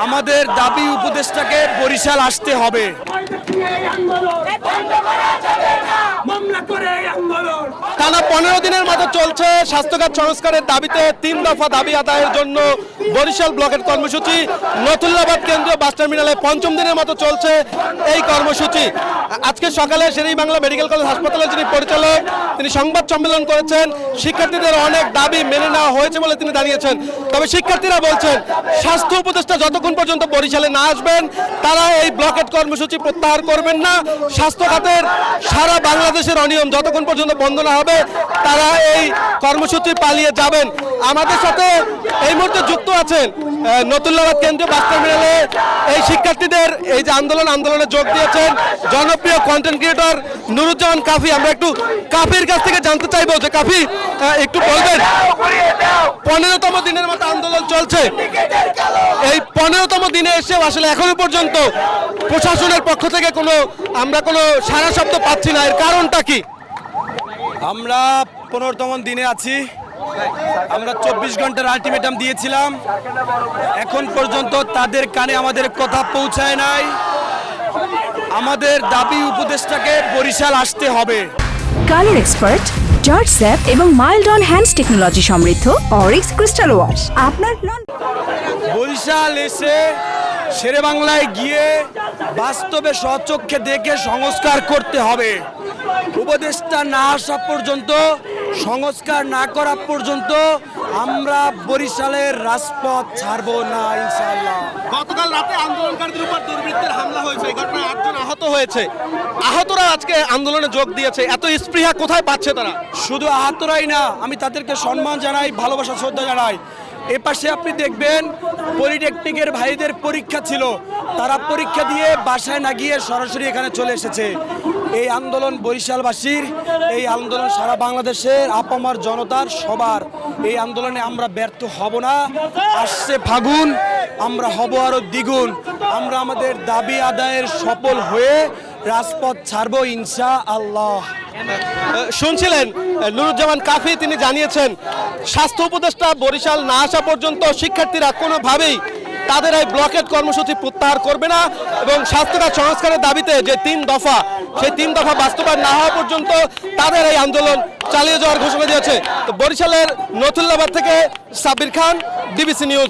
আমাদের দাবি উপদেষ্টাকে বরিশাল আসতে হবে। টানা 15 দিনের মতো চলছে স্বাস্থ্যখাত সংস্কারের দাবিতে 3 দফা দাবি আদায়ের জন্য বরিশাল ব্লকের কর্মসূচি। নতুল্লাবাদ কেন্দ্রীয় বাস টার্মিনালে 5ম দিনের মতো চলছে এই কর্মসূচি। আজকে সকালে শের-ই-বাংলা মেডিকেল কলেজ হাসপাতালের যিনি পরিচালক তিনি সংবাদ সম্মেলন করেছেন। শিক্ষার্থীদের অনেক দাবি মেনে নেওয়া হয়েছে বলে তিনি জানিয়েছেন। তবে শিক্ষার্থীরা বলছেন স্বাস্থ্য উপদেষ্টা যতক্ষণ পর্যন্ত বরিশালে না আসবেন তারা এই ব্লকেট কর্মসূচি প্রত্যাহার করবেন না। স্বাস্থ্য খাতের সারা বাংলাদেশের অনিয়ম যতক্ষণ পর্যন্ত বন্ধ না হবে তারা এই কর্মসূচি পালিয়ে যাবেন। আমাদের সাথে এই মুহূর্তে যুক্ত আছেন নতুল্লাবাদ কেন্দ্রীয় বাস টার্মিনালে এই শিক্ষার্থীদের এই যে আন্দোলনে যোগ দিয়েছেন জনপ্রিয় কন্টেন্ট ক্রিয়েটর নুরুজ্জামান কাফি। আমরা একটু কাফির কাছ থেকে জানতে চাইবো যে কাফি একটু বলবেন 15তম দিনের মতো আন্দোলন চলছে, এই 15তম দিনে এসে আসলে এখনো পর্যন্ত প্রশাসনের পক্ষ থেকে আমরা কোনো সারা শব্দ পাচ্ছি না, এর কারণটা কি? আমরা 15তম দিনে আছি। আমরা 24 ঘন্টার আলটিমেটাম দিয়েছিলাম, এখন পর্যন্ত তাদের কানে আমাদের কথা পৌঁছায় নাই। আমাদের দাবি উপদেষ্টাকে বরিশাল আসতে হবে। কালার এক্সপার্ট, জর্জ স্যাপ এবং মাইল্ড অন হ্যান্ডস টেকনোলজি সমৃদ্ধ অরিক্স ক্রিস্টাল ওয়াশ আপনার বরিশাল এসে শেরেবাংলায় গিয়ে বাস্তবে স্বচক্ষে দেখে সংস্কার করতে হবে। উপদেষ্টা না আসা পর্যন্ত, সংস্কার না করা পর্যন্ত আমরা বরিশালের রাজপথ ছাড়ব না ইনশাআল্লাহ। গতকাল রাতে আন্দোলনকারীদের উপর দুর্বৃত্তের হামলা হয়েছে, এই ঘটনায় 8 জন আহত হয়েছে। আহতরা আজকে আন্দোলনে যোগ দিয়েছে, এত স্পৃহা কোথায় পাচ্ছে তারা? শুধু আহতরাই না, আমি তাদেরকে সম্মান জানাই, ভালোবাসা শ্রদ্ধা জানাই। এপাশে আপনি দেখবেন পলিটেকনিকের ভাইদের পরীক্ষা ছিল, তারা পরীক্ষা দিয়ে বাসায় না গিয়ে সরাসরি এখানে চলে এসেছে। এই আন্দোলন বরিশালবাসীর, এই আন্দোলন সারা বাংলাদেশের আপামর জনতার সবার। এই আন্দোলনে আমরা ব্যর্থ হব না। আসছে ফাগুন, আমরা হব আরো দ্বিগুণ। আমরা আমাদের দাবি আদায়ের সফল হয়ে রাজপথ ছাড়বো ইনশাআল্লাহ। শুনছিলেন নুরুজ্জামান কাফি, তিনি জানিয়েছেন স্বাস্থ্য উপদেষ্টা বরিশাল না আসা পর্যন্ত শিক্ষার্থীরা কোনোভাবেই তাদের এই ব্লকেট কর্মসূচি প্রত্যাহার করবে না এবং স্বাস্থ্যখাত সংস্কারের দাবিতে যে 3 দফা, সেই 3 দফা বাস্তবায়ন না হওয়া পর্যন্ত তাদের এই আন্দোলন চালিয়ে যাওয়ার ঘোষণা দিয়েছে। তো বরিশালের নতুল্লাবাদ থেকে সাব্বির খান, ডিবিসি নিউজ।